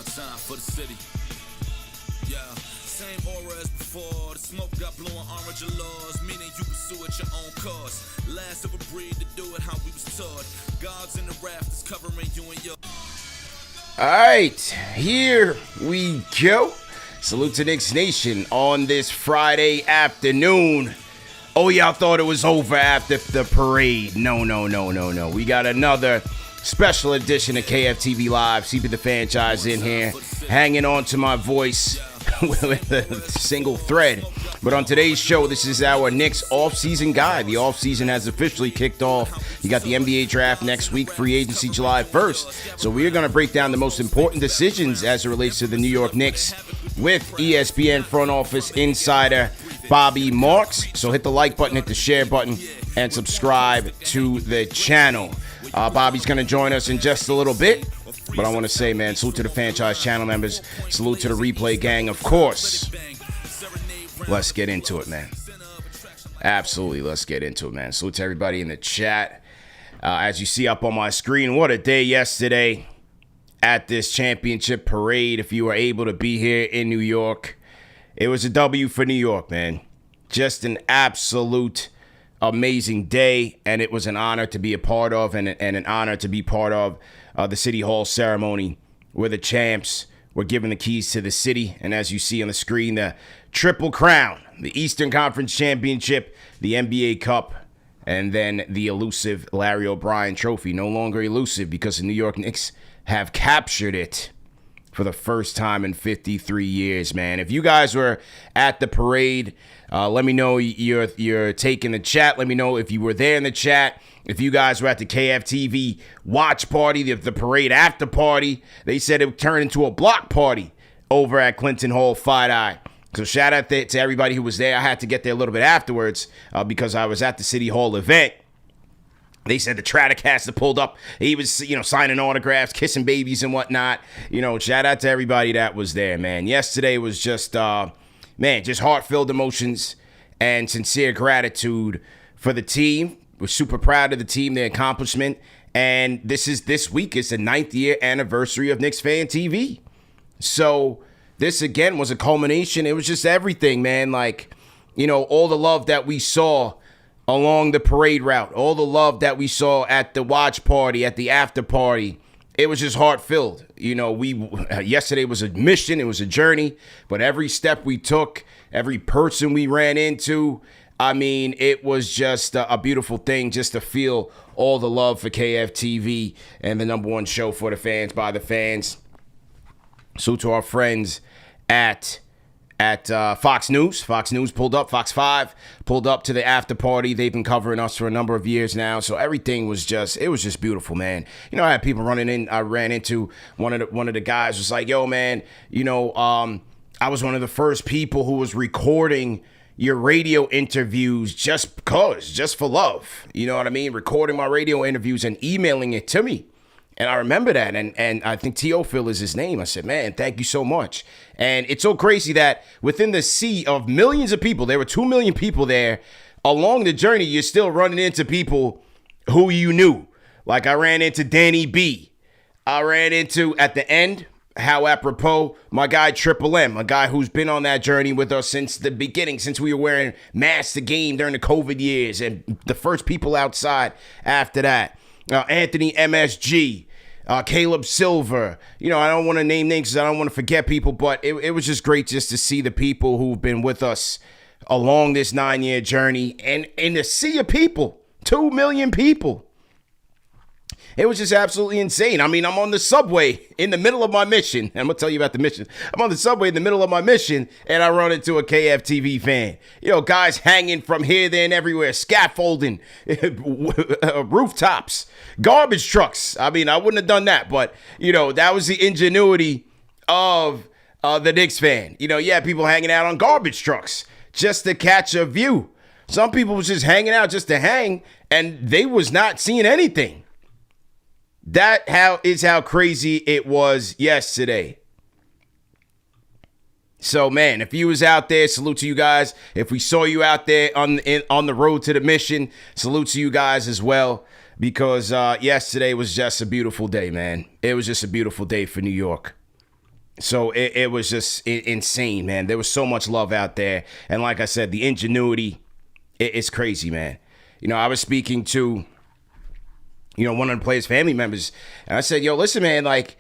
one time for the city. Yeah, same aura as before. The smoke got blowing orange laws, meaning you pursue at your own cause. Last of a breed to do it how we was taught. Gods in the rafters covering you and your. All right, here we go. Salute to Knicks Nation on this Friday afternoon. Oh, y'all thought it was over after the parade. No. We got another special edition of KFTV Live. CP The Fanchise in here, hanging on to my voice with a single thread. But on today's show, this is our Knicks offseason guide. The offseason has officially kicked off. You got the NBA draft next week, free agency July 1st. So we are going to break down the most important decisions as it relates to the New York Knicks with ESPN front office insider Bobby Marks. So hit the like button, hit the share button, and subscribe to the channel. Bobby's going to join us in just a little bit. But I want to say, man, salute to the Fanchise channel members. Salute to the replay gang, of course. Let's get into it, man. Absolutely, let's get into it, man. Salute to everybody in the chat. As you see up on my screen, what a day yesterday at this championship parade. If you were able to be here in New York, it was a W for New York, man. Just an absolute amazing day, and it was an honor to be a part of, and an honor to be part of the City Hall ceremony where the champs were given the keys to the city. And as you see on the screen, the Triple Crown, the Eastern Conference Championship, the NBA Cup, and then the elusive Larry O'Brien Trophy. No longer elusive because the New York Knicks have captured it for the first time in 53 years, man. If you guys were at the parade, let me know you're taking the chat. Let me know if you were there in the chat. If you guys were at the KFTV watch party, the parade after party, they said it turned into a block party over at Clinton Hall Fight Eye. So shout out to everybody who was there. I had to get there a little bit afterwards because I was at the City Hall event. They said the Stratocaster pulled up. He was, signing autographs, kissing babies and whatnot. Shout out to everybody that was there, man. Yesterday was just, just heart-filled emotions and sincere gratitude for the team. We're super proud of the team, their accomplishment. And this week is the 9th year anniversary of KnicksFanTV. So this, again, was a culmination. It was just everything, man. All the love that we saw along the parade route, all the love that we saw at the watch party, at the after party. It was just heart-filled. Yesterday was a mission. It was a journey. But every step we took, every person we ran into, it was just a beautiful thing just to feel all the love for KFTV and the number one show for the fans, by the fans. So to our friends at Fox News. Fox News pulled up. Fox 5 pulled up to the after party. They've been covering us for a number of years now. So everything was just beautiful, man. I had people running in. I ran into one of the guys was like, yo, man, I was one of the first people who was recording your radio interviews just for love. You know what I mean? Recording my radio interviews and emailing it to me. And I remember that. And I think Teofil is his name. I said, man, thank you so much. And it's so crazy that within the sea of millions of people, there were 2 million people there. Along the journey, you're still running into people who you knew. Like I ran into Danny B. I ran into, at the end, how apropos, my guy Triple M, a guy who's been on that journey with us since the beginning, since we were wearing masks to game during the COVID years, and the first people outside after that. Anthony MSG, Caleb Silver. I don't want to name names because I don't want to forget people, but it was just great just to see the people who've been with us along this 9-year journey, and in the sea of people, 2 million people. It was just absolutely insane. I'm on the subway in the middle of my mission. I'm going to tell you about the mission. I'm on the subway in the middle of my mission, and I run into a KFTV fan. Guys hanging from here, there, and everywhere, scaffolding, rooftops, garbage trucks. I wouldn't have done that, but, that was the ingenuity of the Knicks fan. People hanging out on garbage trucks just to catch a view. Some people was just hanging out just to hang, and they was not seeing anything. That is how crazy it was yesterday. So, man, if you was out there, salute to you guys. If we saw you out there on the road to the mission, salute to you guys as well. Because yesterday was just a beautiful day, man. It was just a beautiful day for New York. So it was just insane, man. There was so much love out there. And like I said, the ingenuity, it's crazy, man. I was speaking to, one of the players' family members, and I said, yo, listen, man, like,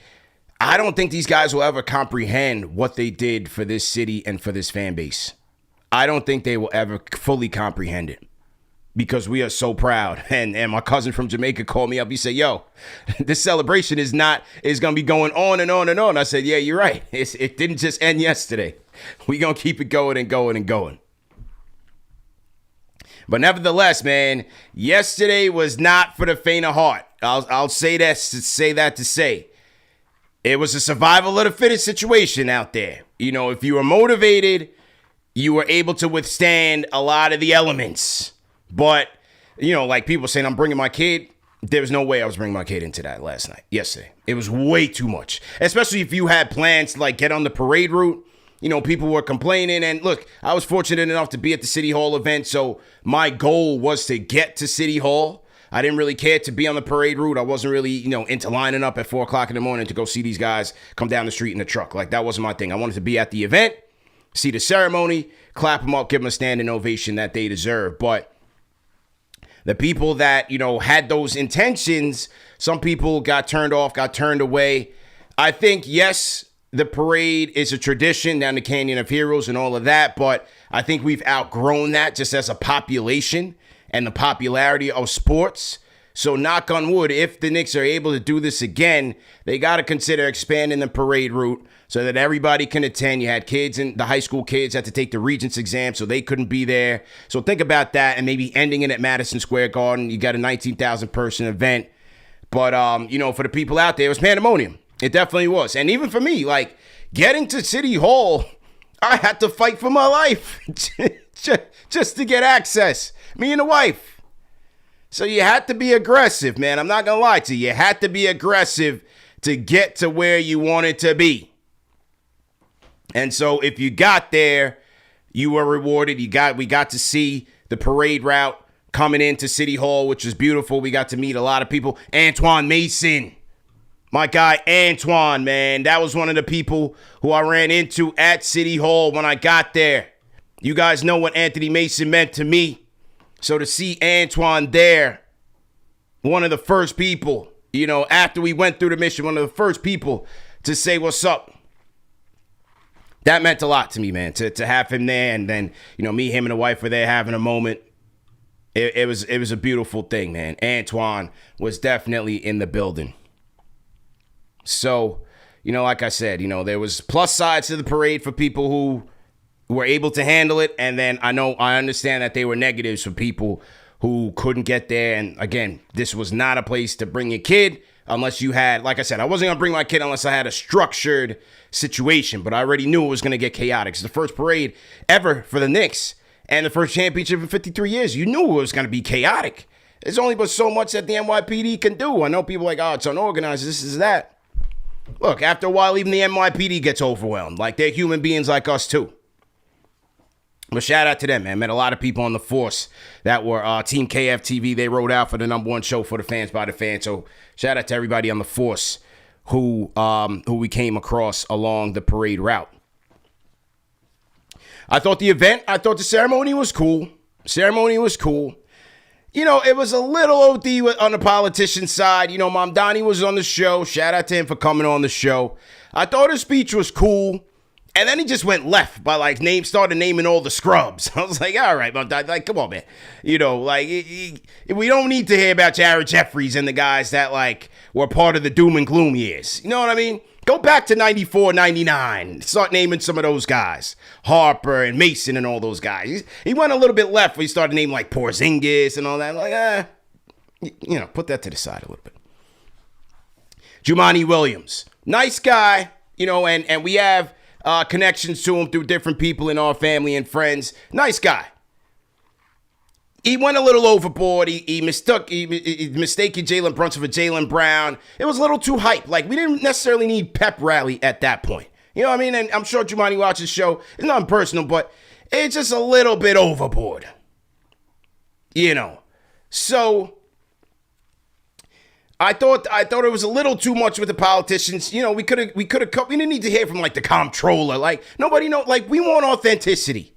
I don't think these guys will ever comprehend what they did for this city and for this fan base. I don't think they will ever fully comprehend it. Because we are so proud. And my cousin from Jamaica called me up. He said, yo, this celebration is going to be going on and on and on. I said, yeah, you're right. It didn't just end yesterday. We're going to keep it going and going and going. But nevertheless, man, yesterday was not for the faint of heart. I'll say that to say. It was a survival of the fittest situation out there. If you were motivated, you were able to withstand a lot of the elements. But, like people saying, I'm bringing my kid. There was no way I was bringing my kid into that yesterday. It was way too much. Especially if you had plans to, like, get on the parade route. People were complaining. And look, I was fortunate enough to be at the City Hall event. So my goal was to get to City Hall. I didn't really care to be on the parade route. I wasn't really, into lining up at 4 o'clock in the morning to go see these guys come down the street in a truck. Like, that wasn't my thing. I wanted to be at the event, see the ceremony, clap them up, give them a standing ovation that they deserve. But the people that, had those intentions, some people got turned off, got turned away. I think, yes, the parade is a tradition down the Canyon of Heroes and all of that, but I think we've outgrown that just as a population and the popularity of sports. So knock on wood, if the Knicks are able to do this again, they got to consider expanding the parade route so that everybody can attend. You had kids, and the high school kids had to take the Regents exam, so they couldn't be there. So think about that, and maybe ending it at Madison Square Garden. You got a 19,000 person event. But, for the people out there, it was pandemonium. It definitely was. And even for me, like, getting to City Hall, I had to fight for my life just to get access. Me and the wife. So you had to be aggressive, man. I'm not going to lie to you. You had to be aggressive to get to where you wanted to be. And so if you got there, you were rewarded. We got to see the parade route coming into City Hall, which was beautiful. We got to meet a lot of people. Antoine Mason, my guy Antoine, man. That was one of the people who I ran into at City Hall when I got there. You guys know what Anthony Mason meant to me. So to see Antoine there, one of the first people, after we went through the mission, one of the first people to say what's up. That meant a lot to me, man, to have him there. And then, me, him, and the wife were there having a moment. It was a beautiful thing, man. Antoine was definitely in the building. So, like I said, there was plus sides to the parade for people who were able to handle it. And then I understand that they were negatives for people who couldn't get there. And again, this was not a place to bring your kid unless you had, like I said, I wasn't going to bring my kid unless I had a structured situation. But I already knew it was going to get chaotic. It's the first parade ever for the Knicks and the first championship in 53 years. You knew it was going to be chaotic. There's only but so much that the NYPD can do. I know people are like, oh, it's unorganized, this is that. Look, after a while, even the NYPD gets overwhelmed. Like, they're human beings like us, too. But shout out to them, man. Met a lot of people on the force that were Team KFTV. They rode out for the #1 show for the fans by the fans. So shout out to everybody on the force who we came across along the parade route. I thought the ceremony was cool. It was a little OD on the politician side. Mom Donnie was on the show. Shout out to him for coming on the show. I thought his speech was cool. And then he just went left by started naming all the scrubs. I was like, all right, Mom Donnie, like, come on, man. We don't need to hear about Jared Jeffries and the guys that were part of the doom and gloom years. You know what I mean? Go back to 94, 99. Start naming some of those guys. Harper and Mason and all those guys. He went a little bit left when he started naming Porzingis and all that. Put that to the side a little bit. Jumaane Williams. Nice guy, and we have connections to him through different people in our family and friends. Nice guy. He went a little overboard. He mistaken Jalen Brunson for Jaylen Brown. It was a little too hype. We didn't necessarily need pep rally at that point. You know what I mean? And I'm sure Jumaane watches the show. It's nothing personal, but it's just a little bit overboard. So thought it was a little too much with the politicians. We didn't need to hear from like the comptroller. Like nobody know. Like we want authenticity.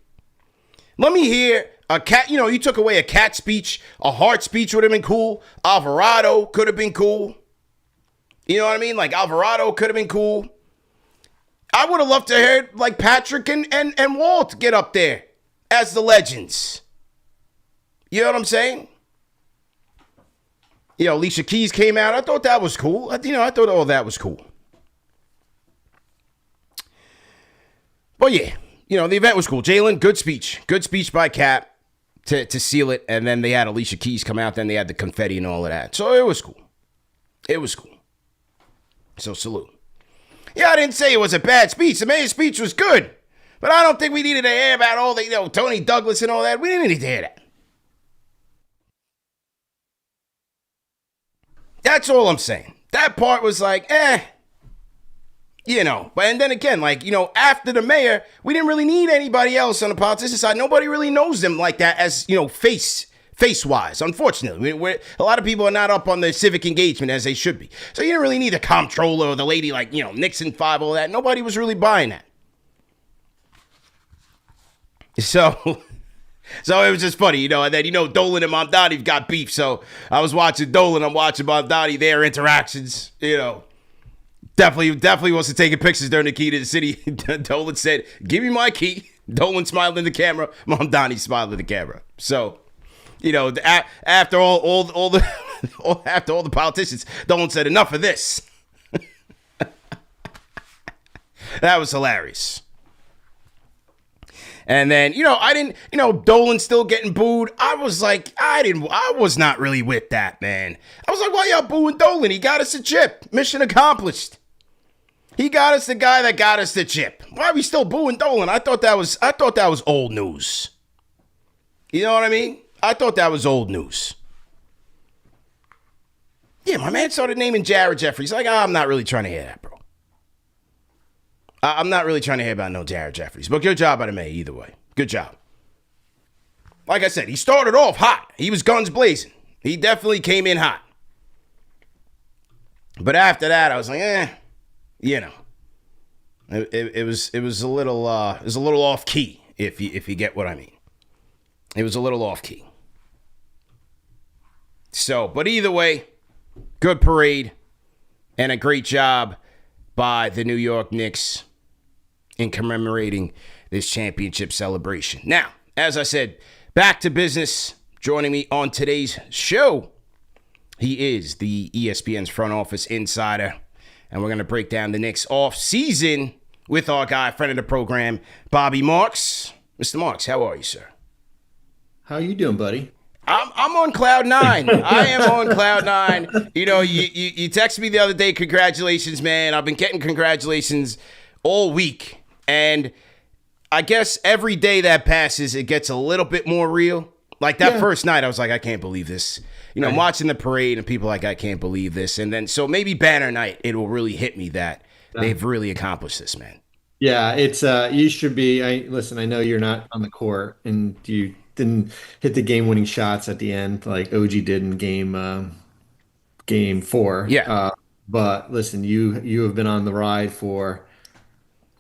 Let me hear a cat. You took away a cat speech. A heart speech would have been cool. Alvarado could have been cool. You know what I mean? Like Alvarado could have been cool. I would have loved to hear like Patrick and Walt get up there as the legends. You know what I'm saying? Alicia Keys came out. I thought that was cool. I thought all that was cool. But yeah, the event was cool. Jalen, good speech. Good speech by Cap to seal it. And then they had Alicia Keys come out. Then they had the confetti and all of that. So it was cool. It was cool. So salute. Yeah, I didn't say it was a bad speech. The mayor's speech was good. But I don't think we needed to hear about all the, Tony Douglas and all that. We didn't need to hear that. That's all I'm saying. That part was like, But and then again, like, after the mayor, we didn't really need anybody else on the politician side. Nobody really knows them like that as, face-wise. Unfortunately, a lot of people are not up on the civic engagement as they should be. So you didn't really need the comptroller or the lady like, Nixon 5, all that. Nobody was really buying that. So it was just funny, and then, Dolan and Mamdani've got beef. So I was watching Dolan, I'm watching Mamdani, their interactions, Definitely wasn't taking pictures during the key to the city. Dolan said, "Give me my key." Dolan smiled in the camera. Mamdani smiled in the camera. So, after all the politicians, Dolan said, "Enough of this." That was hilarious. And then, I didn't, Dolan still getting booed. I was like, I was not really with that, man. I was like, why y'all booing Dolan? He got us a chip. Mission accomplished. He got us the guy that got us the chip. Why are we still booing Dolan? I thought that was old news. You know what I mean? I thought that was old news. Yeah, my man started naming Jared Jeffries. Like, I'm not really trying to hear that, bro. I'm not really trying to hear about no Jared Jeffries. But good job by the mayor either way. Good job. Like I said, he started off hot. He was guns blazing. He definitely came in hot. But after that, I was like, It was a little off key, if you get what I mean. It was a little off key. So, but either way, good parade and a great job by the New York Knicks in commemorating this championship celebration. Now, as I said, back to business. Joining me on today's show, he is the ESPN's front office insider, and we're going to break down the Knicks off-season with our guy, friend of the program, Bobby Marks. Mr. Marks, how are you, sir? How you doing, buddy? I'm on cloud nine. I am on cloud nine. You texted me the other day, congratulations, man. I've been getting congratulations all week. And I guess every day that passes, it gets a little bit more real. Like that first night, I was like, I can't believe this. I'm watching the parade and people are like, I can't believe this. And then, so maybe banner night, it will really hit me that they've really accomplished this, man. Yeah, it's you should be. Listen, I know you're not on the court and you didn't hit the game-winning shots at the end like OG did in game 4. Yeah. But listen, you have been on the ride for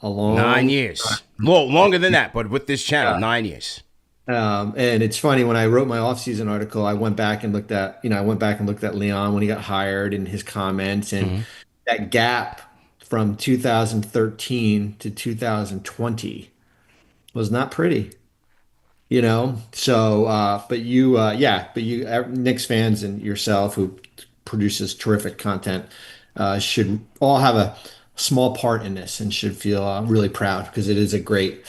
a long 9 years. Well, longer than that, but with this channel, 9 years. And it's funny, when I wrote my off-season article, I went back and looked at Leon when he got hired and his comments, and that gap from 2013 to 2020 was not pretty. So, but you, Knicks fans and yourself, who produces terrific content, should all have a small part in this and should feel really proud, because it is a great.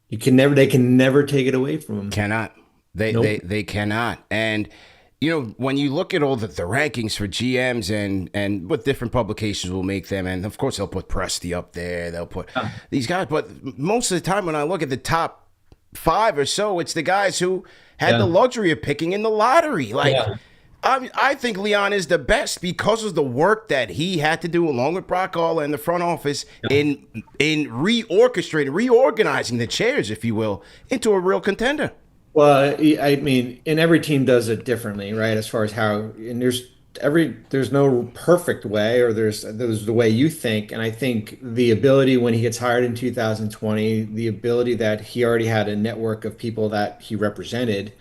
They can never take it away from them. Cannot. They cannot. And when you look at all the rankings for GMs and what different publications will make them, and of course they'll put Presti up there, they'll put these guys, but most of the time when I look at the top 5 or so, it's the guys who had the luxury of picking in the lottery. I think Leon is the best because of the work that he had to do along with Brock Alla in the front office in reorganizing the chairs, if you will, into a real contender. Well, I mean, and every team does it differently, right? As far as how, and there's there's no perfect way, or there's the way you think. And I think the ability when he gets hired in 2020, the ability that he already had a network of people that he represented,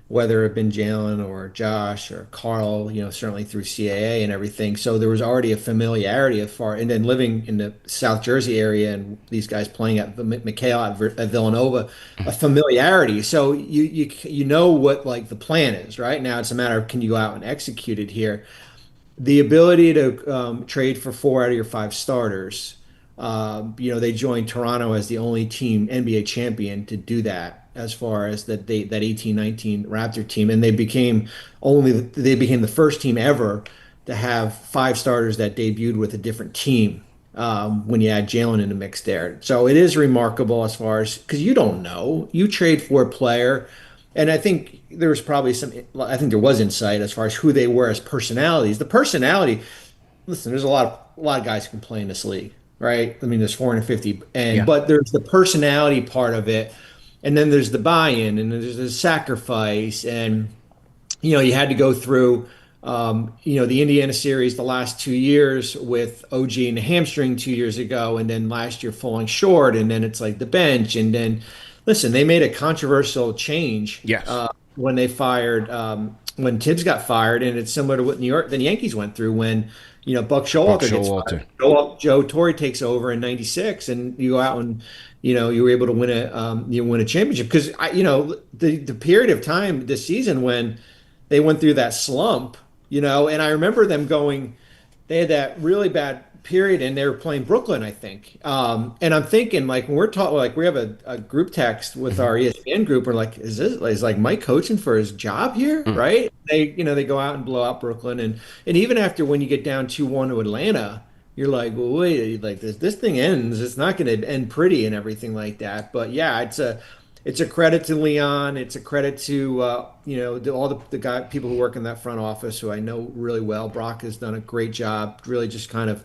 whether it had been Jalen or Josh or Carl, certainly through CAA and everything. So there was already a familiarity and then living in the South Jersey area and these guys playing at McHale at Villanova, a familiarity. So you know what like the plan is, right? Now it's a matter of can you go out and execute it here. The ability to trade for 4 out of your 5 starters. They joined Toronto as the only team NBA champion to do that as far as that 18-19 Raptor team, and they became the first team ever to have 5 starters that debuted with a different team when you add Jalen in the mix there. So it is remarkable as far as because you don't know. You trade for a player, and I think there was probably there was insight as far as who they were as personalities. The personality, listen, there's a lot of guys who can play in this league, right? I mean, there's 450, but there's the personality part of it, and then there's the buy-in, and there's the sacrifice, and you had to go through, the Indiana series the last 2 years with OG and the hamstring 2 years ago, and then last year falling short, and then it's like the bench, and then listen, they made a controversial change. Yes. When they fired, when Tibbs got fired, and it's similar to what the Yankees went through when Buck Showalter gets fired. Joe Torre takes over in '96, and you go out and you were able to win a championship because the period of time this season when they went through that slump, and I remember them going, they had that really bad period and they were playing Brooklyn, I think. And I'm thinking like when we're talking, like we have a group text with our ESPN group, we're like, is like Mike coaching for his job here? Right. They go out and blow out Brooklyn. And even after when you get down 2-1 to Atlanta, you're like, well, wait, like this thing ends. It's not going to end pretty and everything like that. But yeah, it's a credit to Leon. It's a credit to all the people who work in that front office who I know really well. Brock has done a great job, really just kind of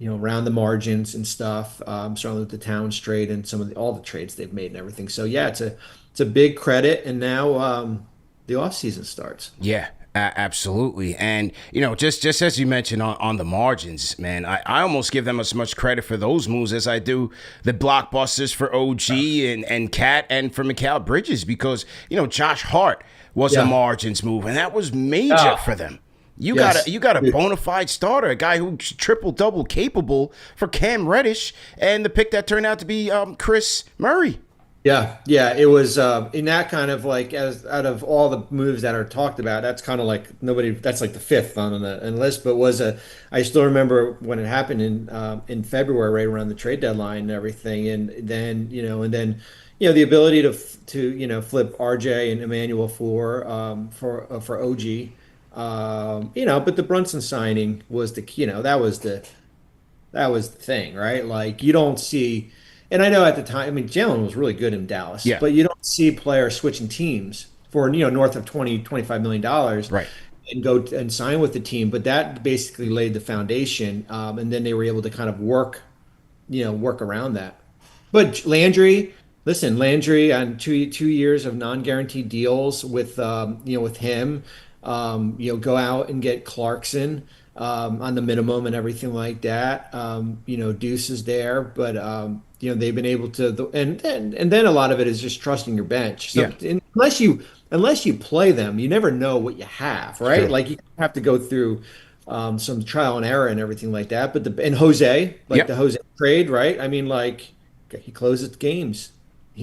around the margins and stuff. Certainly with the Towns trade and some of all the trades they've made and everything. So yeah, it's a big credit. And now the offseason starts. Yeah. Absolutely. And, just as you mentioned on the margins, man, I almost give them as much credit for those moves as I do the blockbusters for OG and Cat and for Mikal Bridges because, Josh Hart was a margins move, and that was major for them. You got a bona fide starter, a guy who's triple-double capable for Cam Reddish, and the pick that turned out to be Chris Murray. Yeah, it was in that kind of like as out of all the moves that are talked about, that's kind of like that's like the 5th on the list. But I still remember when it happened in February, right around the trade deadline and everything, and then the ability to flip RJ and Emmanuel for OG, but the Brunson signing was that was the thing, right? Like you don't see. And I know at the time, I mean, Jalen was really good in Dallas, but you don't see players switching teams for, north of $25 million right, and go and sign with the team. But that basically laid the foundation. And then they were able to kind of work around that. But Landry on 2 years of non-guaranteed deals with him, go out and get Clarkson on the minimum and everything like that. Deuce is there, but they've been able to, and then a lot of it is just trusting your bench. So unless you play them, you never know what you have, right? Sure. Like you have to go through some trial and error and everything like that. But the Jose trade, right? I mean, like he closes games.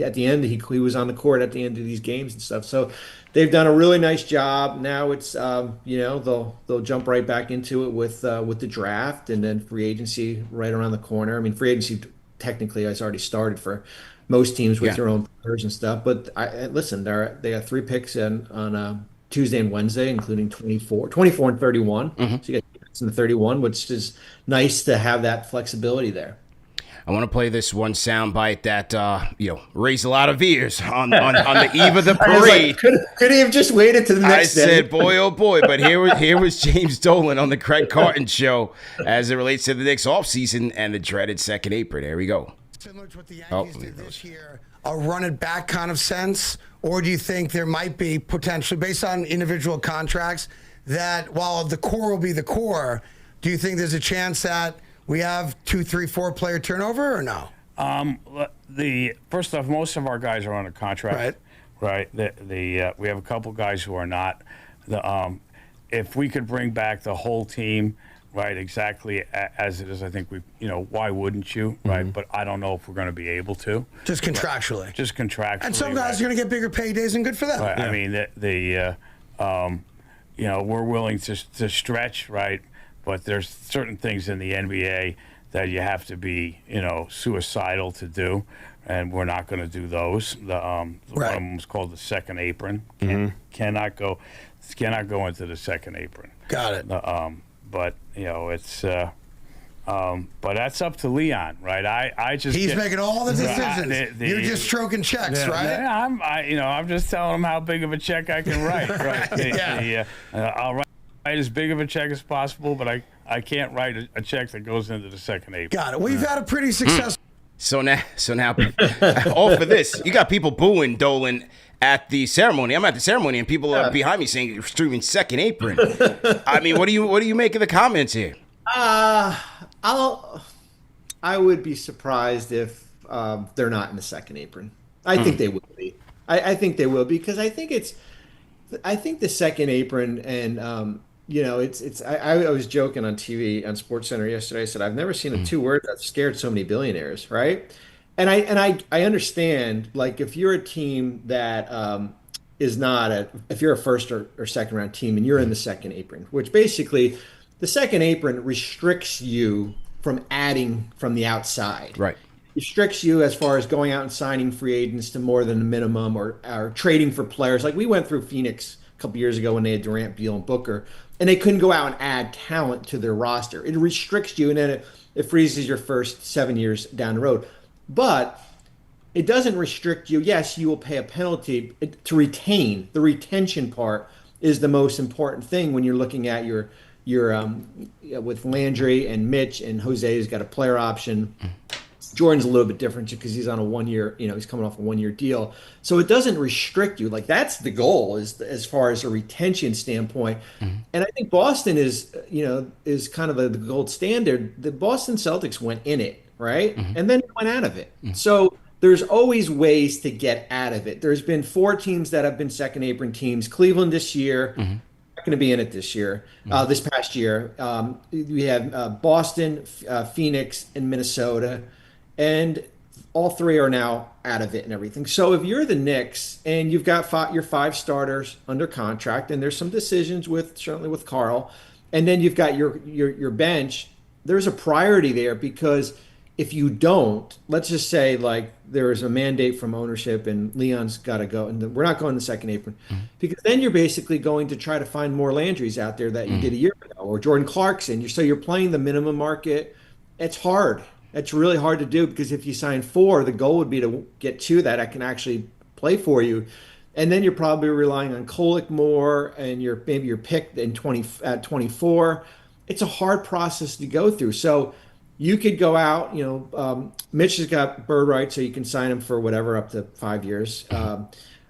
At the end, he was on the court at the end of these games and stuff. So they've done a really nice job. Now it's they'll jump right back into it with the draft and then free agency right around the corner. I mean, free agency technically has already started for most teams with their own players and stuff. But they have 3 picks on Tuesday and Wednesday, including 24 and 31. So you got picks in the 31, which is nice to have that flexibility there. I want to play this one soundbite that raised a lot of ears on the eve of the parade. Could he have just waited to the next day? I said, boy, oh boy. But here was James Dolan on the Craig Carton show as it relates to the Knicks offseason and the dreaded second apron. There we go. Similar to what the Yankees did this year, a run it back kind of sense? Or do you think there might be potentially, based on individual contracts, that while the core will be the core, do you think there's a chance that we have 2, 3, 4 player turnover or no? First off, most of our guys are on a contract. Right. We have a couple guys who are not. If we could bring back the whole team, right, exactly as it is, I think why wouldn't you, right? But I don't know if we're going to be able to. Just contractually. Just contractually. And some guys are going to get bigger paydays, and good for them. Right. Yeah. I mean, we're willing to stretch, right? But there's certain things in the NBA that you have to be, suicidal to do, and we're not going to do those. One of them was called the second apron. Cannot go into the second apron. Got it. But it's. But that's up to Leon, right? He's making all the decisions. You're just stroking checks, right? Yeah, I'm just telling him how big of a check I can write. Right? I'll write as big of a check as possible, but I can't write a check that goes into the second apron. Got it. Well, you've had a pretty successful. So now, all for this, you got people booing Dolan at the ceremony. I'm at the ceremony, and people are behind me saying you're streaming second apron. I mean, what do you make of the comments here? I would be surprised if they're not in the second apron. I think they will be. I think they will be because I think the second apron and I was joking on TV on SportsCenter yesterday. I said I've never seen a two words that scared so many billionaires, right? And I understand, like, if you're a team that is not if you're a first or second round team and you're in the second apron, which basically the second apron restricts you from adding from the outside. Right. Restricts you as far as going out and signing free agents to more than a minimum or trading for players. Like we went through Phoenix a couple years ago when they had Durant, Beal, and Booker, and they couldn't go out and add talent to their roster. It restricts you, and then it freezes your first 7 years down the road. But it doesn't restrict you. Yes, you will pay a penalty to retain. The retention part is the most important thing when you're looking at your with Landry and Mitch, and Jose's got a player option. Jordan's a little bit different because he's on a 1 year, he's coming off a 1 year deal. So it doesn't restrict you. Like that's the goal is as far as a retention standpoint. And I think Boston is kind of the gold standard. The Boston Celtics went in it, right? And then went out of it. So there's always ways to get out of it. There's been 4 teams that have been second apron teams. Cleveland this year. Going to be in it this year, this past year. We have Boston, Phoenix, and Minnesota, and all 3 are now out of it and everything. So if you're the Knicks and you've got your 5 starters under contract, and there's some decisions certainly with Karl, and then you've got your bench, there's a priority there because if you don't, let's just say like there's a mandate from ownership and Leon's got to go, and we're not going the second apron, because then you're basically going to try to find more Landrys out there that you did a year ago, or Jordan Clarkson. So you're playing the minimum market. It's hard. It's really hard to do because if you sign 4, the goal would be to get 2 that I can actually play for you. And then you're probably relying on Kolek more, and maybe you're picked in 24. It's a hard process to go through. So you could go out, Mitch has got bird rights, so you can sign him for whatever, up to 5 years. I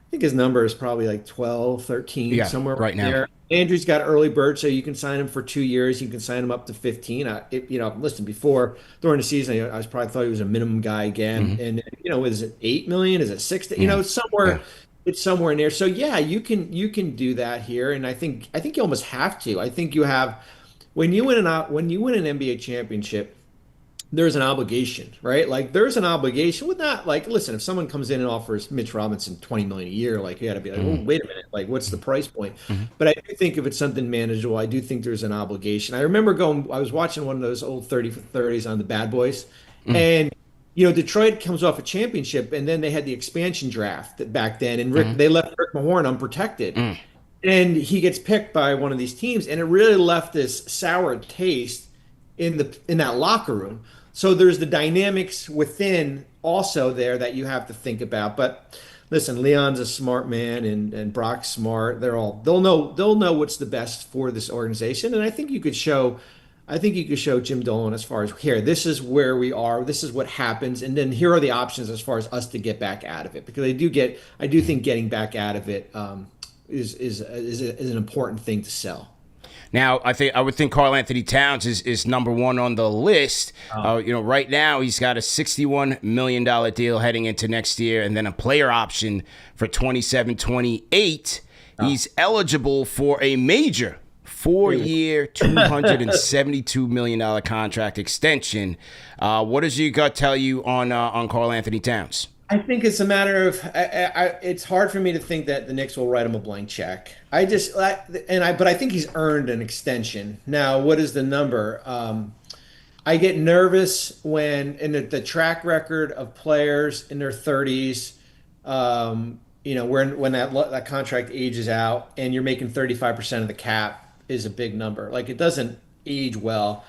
think his number is probably like 12, 13, somewhere right now. There. Andrew's got early bird, so you can sign him for 2 years. You can sign him up to 15. Listen, before, during the season, I probably thought he was a minimum guy again. And, is it $8 million? Is it $6 million? It's somewhere. It's somewhere in there. So, yeah, you can do that here. And I think you almost have to. I think you have, when you win an NBA championship, there's an obligation, right? Like there's an obligation with not like, listen, if someone comes in and offers Mitch Robinson $20 million a year, like you got to be like, oh, wait a minute, like what's the price point? But I do think if it's something manageable, I do think there's an obligation. I remember I was watching one of those old 30 for 30s on the Bad Boys, and Detroit comes off a championship, and then they had the expansion draft back then, and they left Rick Mahorn unprotected. And he gets picked by one of these teams, and it really left this sour taste in that locker room. So there's the dynamics within also there that you have to think about. But listen, Leon's a smart man, and Brock's smart. They'll know what's the best for this organization. And I think you could show Jim Dolan as far as here, this is where we are, this is what happens, and then here are the options as far as us to get back out of it. Because I do think getting back out of it is an important thing to sell. Now, I would think Karl-Anthony Towns is number one on the list. Right now he's got a $61 million deal heading into next year, and then a player option for 27-28. He's eligible for a major 4-year, $272 million contract extension. What does your gut tell you on Karl-Anthony Towns? I think it's a matter of it's hard for me to think that the Knicks will write him a blank check. But I think he's earned an extension. Now, what is the number? I get nervous when in the track record of players in their 30s, when that contract ages out and you're making 35% of the cap is a big number. Like, it doesn't age well.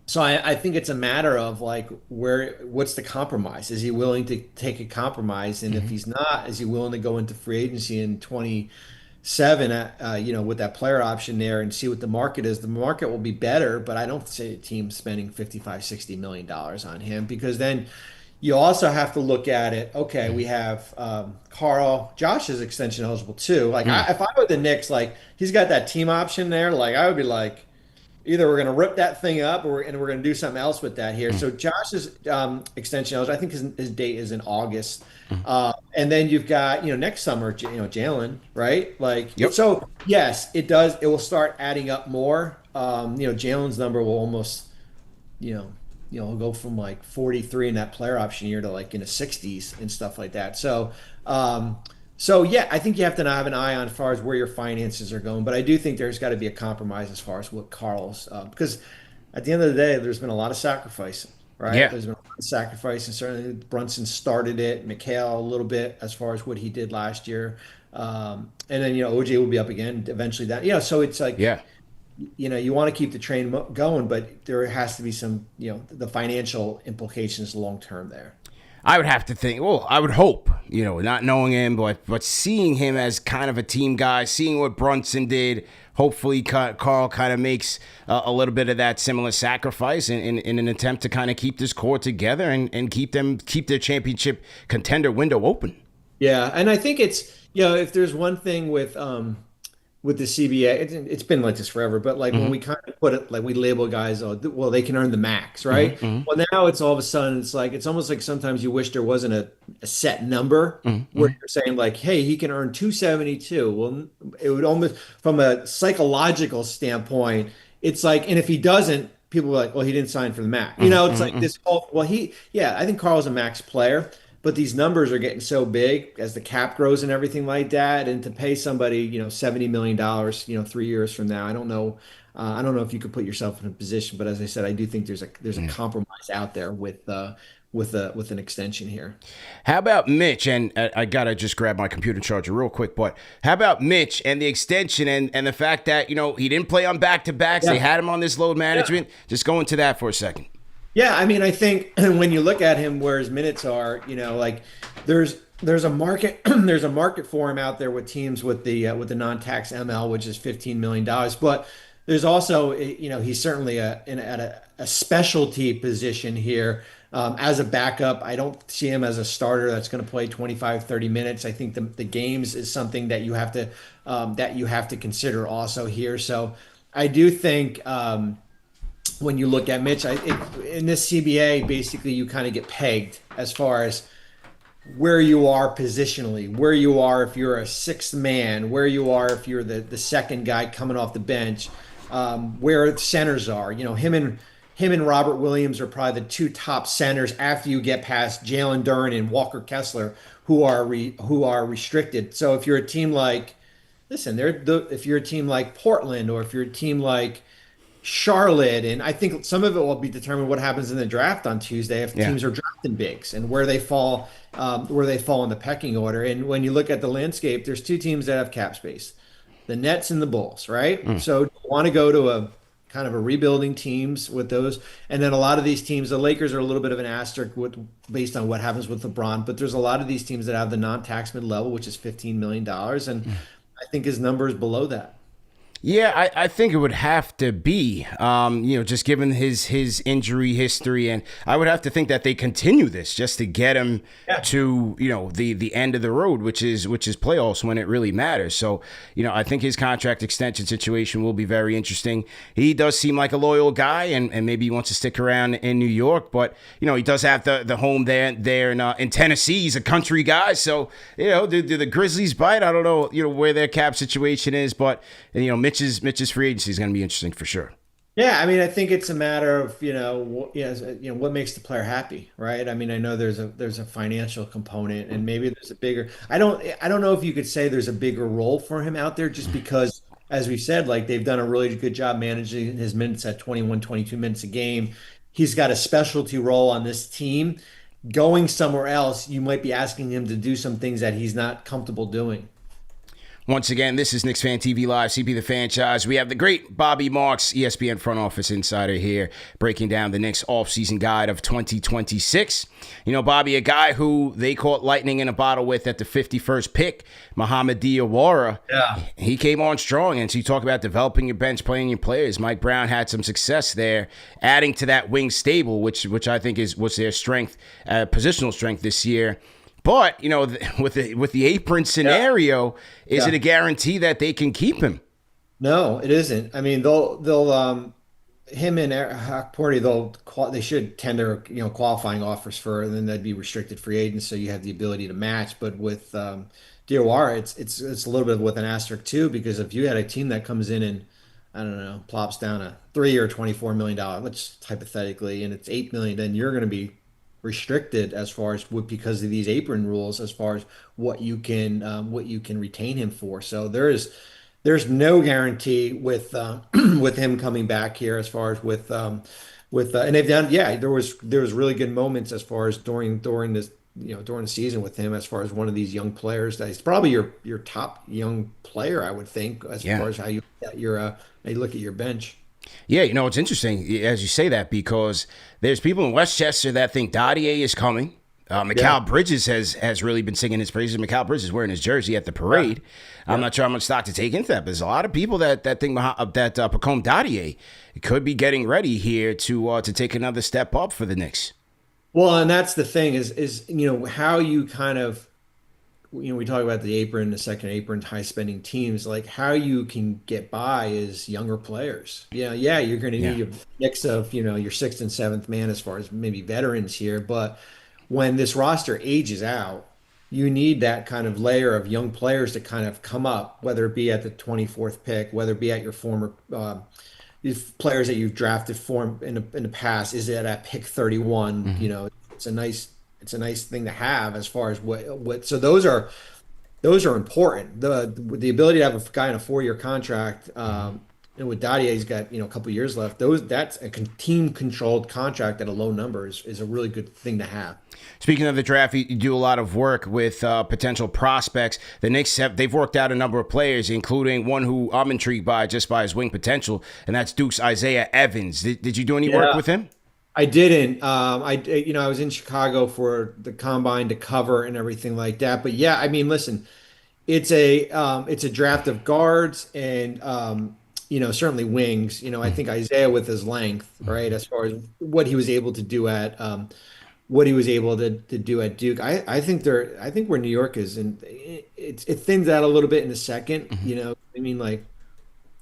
So I think it's a matter of like what's the compromise? Is he willing to take a compromise? And if he's not, is he willing to go into free agency in 27, with that player option there and see what the market is? The market will be better, but I don't see a team spending $55-60 million on him, because then you also have to look at it. Okay, we have Josh is extension eligible too. Like if I were the Knicks, like he's got that team option there, like I would be like, either we're going to rip that thing up or we're going to do something else with that here. So Josh's extension, I think his date is in August. And then you've got, next summer, Jalen, right? Like, So yes, it does. It will start adding up more. Jalen's number will almost, go from like 43 in that player option year to like in the 60s and stuff like that. So yeah, I think you have to have an eye on as far as where your finances are going. But I do think there's got to be a compromise as far as what Karl's, because at the end of the day, there's been a lot of sacrifice, right? Yeah. There's been a lot of sacrifice, and certainly Brunson started it, Mikhail a little bit as far as what he did last year. And then, OJ will be up again eventually. So it's like, you want to keep the train going, but there has to be some, the financial implications long term there. I would have to think, I would hope, not knowing him, but seeing him as kind of a team guy, seeing what Brunson did, hopefully Karl kind of makes a little bit of that similar sacrifice in an attempt to kind of keep this core together and keep their championship contender window open. Yeah, and I think it's, if there's one thing with the CBA, it's been like this forever, but like when we kind of put it, like we label guys, they can earn the max, right? Well, now it's all of a sudden, it's almost like sometimes you wish there wasn't a set number where you're saying like, hey, he can earn 272. Well, it would almost, from a psychological standpoint, it's like, and if he doesn't, people are like, well, he didn't sign for the max. It's like this whole, I think Karl's a max player. But these numbers are getting so big as the cap grows and everything like that. And to pay somebody, $70 million, 3 years from now, I don't know. I don't know if you could put yourself in a position. But as I said, I do think there's a compromise out there with an extension here. How about Mitch? And I got to just grab my computer charger real quick. But how about Mitch and the extension and the fact that, he didn't play on back-to-backs. They had him on this load management. Just go into that for a second. Yeah, I mean, I think when you look at him, where his minutes are, like there's a market there's a market for him out there with teams with the non-tax ML, which is $15 million. But there's also, he's certainly at a specialty position here as a backup. I don't see him as a starter that's going to play 25, 30 minutes. I think the games is something that you have to consider also here. So I do think. When you look at Mitch, in this CBA, basically you kind of get pegged as far as where you are positionally, where you are if you're a sixth man, where you are if you're the second guy coming off the bench, where the centers are. Him and Robert Williams are probably the two top centers after you get past Jalen Duren and Walker Kessler, who are restricted. So if you're a team like, if you're a team like Portland, or if you're a team like Charlotte, and I think some of it will be determined what happens in the draft on Tuesday if teams are drafting bigs and where they fall in the pecking order. And when you look at the landscape, there's two teams that have cap space, the Nets and the Bulls, right? So you want to go to a kind of a rebuilding teams with those, and then a lot of these teams, the Lakers are a little bit of an asterisk based on what happens with LeBron, but there's a lot of these teams that have the non-tax mid-level, which is $15 million, and I think his number is below that. Yeah, I think it would have to be, just given his injury history, and I would have to think that they continue this just to get him to the end of the road, which is playoffs when it really matters. So I think his contract extension situation will be very interesting. He does seem like a loyal guy, and maybe he wants to stick around in New York, but he does have the home there in Tennessee. He's a country guy, so do the Grizzlies bite? I don't know where their cap situation is, but Mitch's free agency is going to be interesting for sure. Yeah, I mean, I think it's a matter of what makes the player happy, right? I mean, I know there's a financial component, and maybe there's a bigger. I don't know if you could say there's a bigger role for him out there, just because, as we said, like they've done a really good job managing his minutes at 21, 22 minutes a game. He's got a specialty role on this team. Going somewhere else, you might be asking him to do some things that he's not comfortable doing. Once again, this is KnicksFanTV Live, CP The Fanchise. We have the great Bobby Marks, ESPN front office insider here, breaking down the Knicks offseason guide of 2026. Bobby, a guy who they caught lightning in a bottle with at the 51st pick, Mohamed Diawara. Yeah. He came on strong, and so you talk about developing your bench, playing your players. Mike Brown had some success there, adding to that wing stable, which I think was their strength, positional strength this year. But, with the apron scenario, is it a guarantee that they can keep him? No, it isn't. I mean, they'll him and Hakporty, they should tender qualifying offers for, and then they'd be restricted free agents, so you have the ability to match. But with Diawara, it's a little bit with an asterisk too, because if you had a team that comes in and, I don't know, plops down a 3-year $24 million, which hypothetically, and it's $8 million, then you're going to be restricted as far as because of these apron rules, as far as what you can retain him for. So there's no guarantee with with him coming back here, as far as with and they've done, there was really good moments as far as during this during the season with him, as far as one of these young players that he's probably your top young player, I would think, as far as how you look at your bench. Yeah, it's interesting as you say that, because there's people in Westchester that think Dadier is coming. Mikal Bridges has really been singing his praises. Mikal Bridges is wearing his jersey at the parade. I'm not sure how much stock to take into that, but there's a lot of people that think that Pacome Dadier could be getting ready here to take another step up for the Knicks. Well, and that's the thing is how you kind of, we talk about the apron, the second apron, high spending teams, like how you can get by is younger players. You're going to need a mix of, your sixth and seventh man as far as maybe veterans here. But when this roster ages out, you need that kind of layer of young players to kind of come up, whether it be at the 24th pick, whether it be at your former players that you've drafted for in the past. Is it at pick 31? Mm-hmm. It's a nice thing to have as far as what. So those are important. The ability to have a guy on a 4-year contract, and with Dadier, he's got a couple of years left. That's a team controlled contract at a low number is a really good thing to have. Speaking of the draft, you do a lot of work with potential prospects. The Knicks they've worked out a number of players, including one who I'm intrigued by just by his wing potential, and that's Duke's Isaiah Evans. Did you do any work with him? I didn't. I was in Chicago for the combine to cover and everything like that. But yeah, I mean, listen, it's a draft of guards and certainly wings. I think Isaiah with his length, right, as far as what he was able to do at Duke. I think where New York is, and it thins out a little bit in a second. I mean, like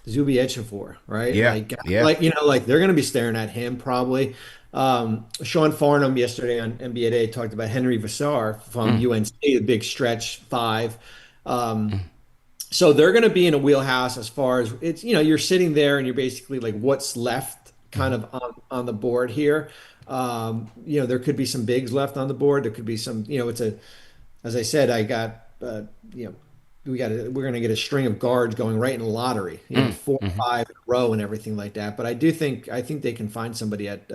Zubi Ejiofor, right? Like they're going to be staring at him probably. Sean Farnham yesterday on NBA Day talked about Henry Vassar from UNC, the big stretch 5. So they're going to be in a wheelhouse as far as it's, you're sitting there and you're basically like, what's left kind of on the board here. There could be some bigs left on the board. There could be some, as I said, I got, we're going to get a string of guards going right in the lottery, 4 or 5 in a row and everything like that. But I think they can find somebody at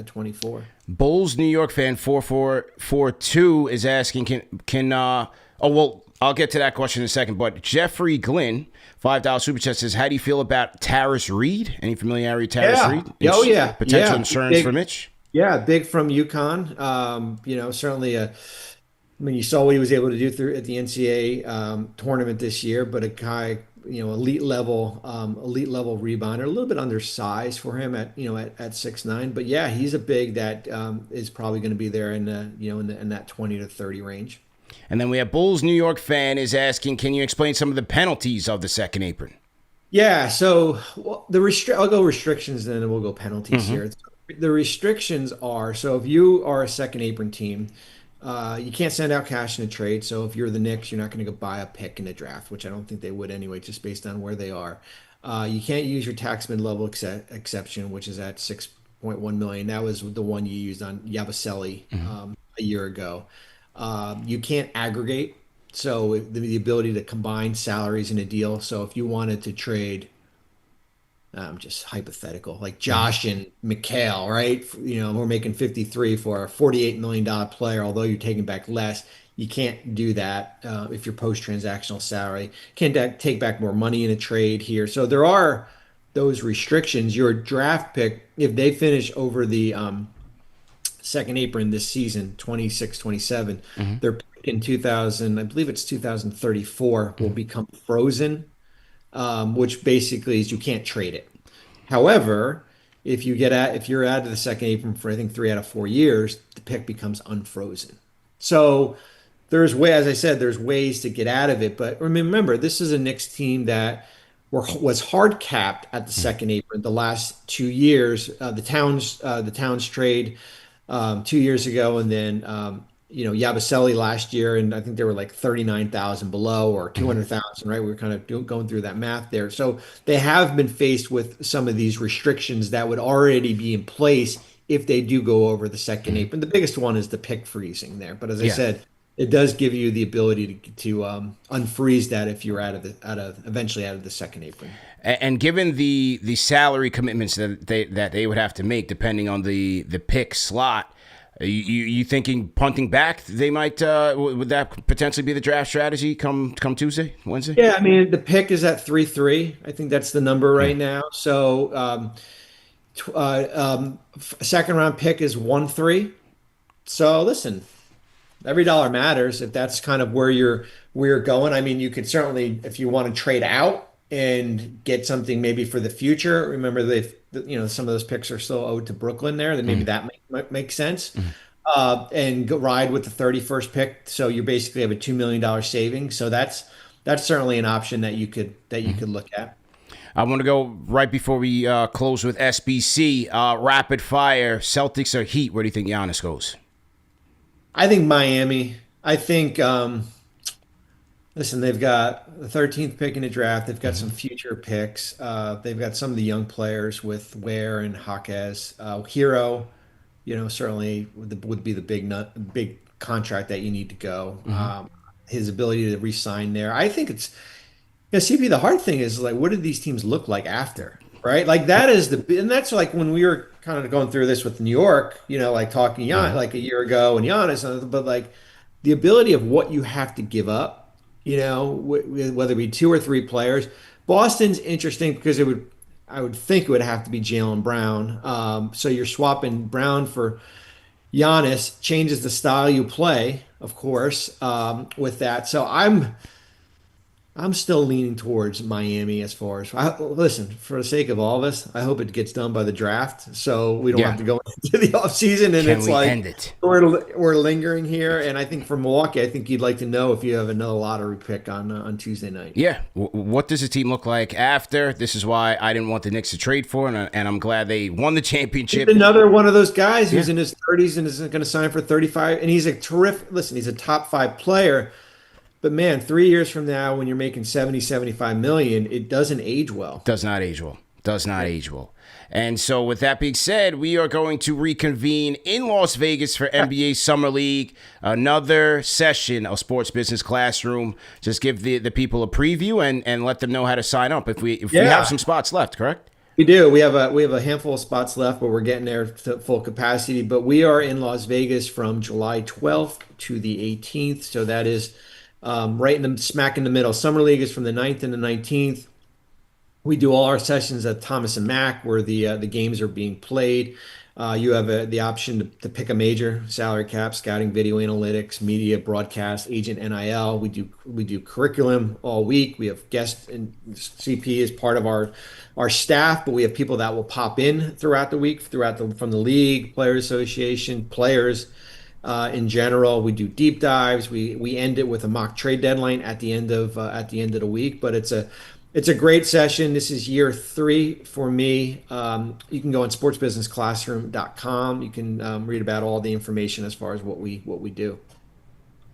24. Bulls New York fan 4442 is asking, I'll get to that question in a second. But Jeffrey Glynn, $5 super chat, says, how do you feel about Tarris Reed? Any familiarity with Tarris Reed? Potential insurance for Mitch? Yeah, big from UConn. Certainly you saw what he was able to do at the NCAA tournament this year, but a guy elite level rebounder, a little bit undersized for him at 6'9". But yeah, he's a big that is probably going to be there in in that 20 to 30 range. And then we have Bulls New York fan is asking, can you explain some of the penalties of the second apron? Yeah, so I'll go restrictions, and then we'll go penalties here. The restrictions are, so if you are a second apron team, you can't send out cash in a trade. So if you're the Knicks, you're not going to go buy a pick in a draft, which I don't think they would anyway, just based on where they are. You can't use your tax mid-level exception, which is at 6.1 million. That was the one you used on Yabusele a year ago. You can't aggregate. So the ability to combine salaries in a deal. So if you wanted to trade, just hypothetical, like Josh and Mikhail, right? We're making 53 for a $48 million player, although you're taking back less. You can't do that if you're post-transactional salary. Can't take back more money in a trade here. So there are those restrictions. Your draft pick, if they finish over the second apron this season, 26, 27, their pick in 2000, I believe it's 2034, will become frozen, which basically is you can't trade it. However, if you're out of the second apron for I think 3 out of 4 years, the pick becomes unfrozen. So as I said, there's ways to get out of it. But remember, this is a Knicks team that was hard capped at the second apron the last 2 years. The Towns trade 2 years ago, and then Yabusele last year, and I think they were like 39,000 below or 200,000, right? We were kind of going through that math there. So they have been faced with some of these restrictions that would already be in place if they do go over the second apron. The biggest one is the pick freezing there. But as I said, it does give you the ability to unfreeze that if you're eventually out of the second apron. And given the salary commitments that they would have to make depending on the pick slot, you thinking punting back? They might would that potentially be the draft strategy come Tuesday, Wednesday? Yeah, I mean the pick is at 3-3. I think that's the number right now. So second round pick is 1-3. So listen, every dollar matters if that's kind of where you're going. I mean, you could certainly, if you want to trade out and get something maybe for the future. Remember, some of those picks are still owed to Brooklyn there. Then maybe that might make sense. And go ride with the 31st pick. So you basically have a $2 million savings. So that's certainly an option that you could look at. I want to go right before we close with SBC. Rapid fire. Celtics or Heat? Where do you think Giannis goes? I think Miami. I think, listen, they've got the 13th pick in the draft. They've got some future picks. They've got some of the young players with Ware and Jaquez. Hero, certainly would be the big contract that you need to go. His ability to re-sign there. I think it's, CP, the hard thing is like, what did these teams look like after? Right? Like and that's like when we were kind of going through this with New York, like talking like a year ago and Giannis, but like the ability of what you have to give up, whether it be 2 or 3 players. Boston's interesting because I would think it would have to be Jaylen Brown. So you're swapping Brown for Giannis, changes the style you play, of course, with that. So I'm still leaning towards Miami as far as listen, for the sake of all of us, I hope it gets done by the draft so we don't have to go into the offseason and it's like end it? We're lingering here. And I think for Milwaukee, I think you'd like to know if you have another lottery pick on Tuesday night. Yeah. What does the team look like after? This is why I didn't want the Knicks to trade for, and I'm glad they won the championship. He's another one of those guys who's in his 30s and isn't going to sign for 35. And he's a he's a top 5 player. But man, 3 years from now, when you're making 75 million, it doesn't age well. Does not age well. Does not age well. And so with that being said, we are going to reconvene in Las Vegas for NBA Summer League. Another session of Sports Business Classroom. Just give the people a preview and let them know how to sign up if we have some spots left, correct? We do. We have a handful of spots left, but we're getting there to full capacity. But we are in Las Vegas from July 12th to the 18th. So that is right in the smack in the middle. Summer League is from the 9th and the 19th. We do all our sessions at Thomas and Mack where the games are being played. You have the option to pick a major: salary cap, scouting, video analytics, media, broadcast, agent, NIL. We do curriculum all week. We have guests, and CP is part of our staff, but we have people that will pop in throughout the week, from the league, Players Association, players. In general, we do deep dives. We end it with a mock trade deadline at the end of the week. But it's a great session. This is year 3 for me. You can go on sportsbusinessclassroom.com. You can read about all the information as far as what we do.